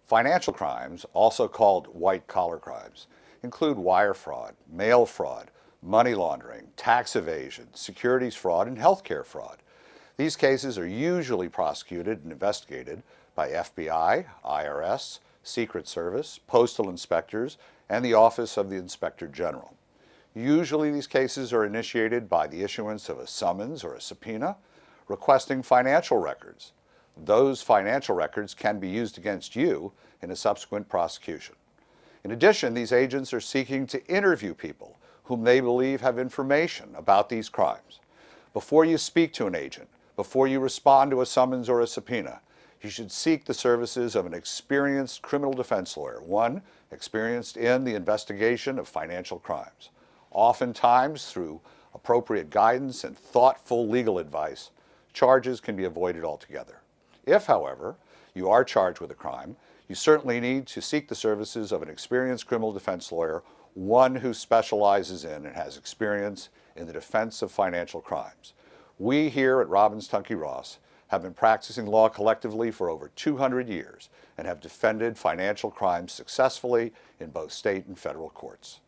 Financial crimes, also called white-collar crimes, include wire fraud, mail fraud, money laundering, tax evasion, securities fraud, and healthcare fraud. These cases are usually prosecuted and investigated by FBI, IRS, Secret Service, postal inspectors, and the Office of the Inspector General. Usually these cases are initiated by the issuance of a summons or a subpoena requesting financial records. Those financial records can be used against you in a subsequent prosecution. In addition, these agents are seeking to interview people whom they believe have information about these crimes. Before you speak to an agent, before you respond to a summons or a subpoena, you should seek the services of an experienced criminal defense lawyer, one experienced in the investigation of financial crimes. Oftentimes, through appropriate guidance and thoughtful legal advice, charges can be avoided altogether. If, however, you are charged with a crime, you certainly need to seek the services of an experienced criminal defense lawyer, one who specializes in and has experience in the defense of financial crimes. We here at Robbins Tunkey Ross have been practicing law collectively for over 200 years and have defended financial crimes successfully in both state and federal courts.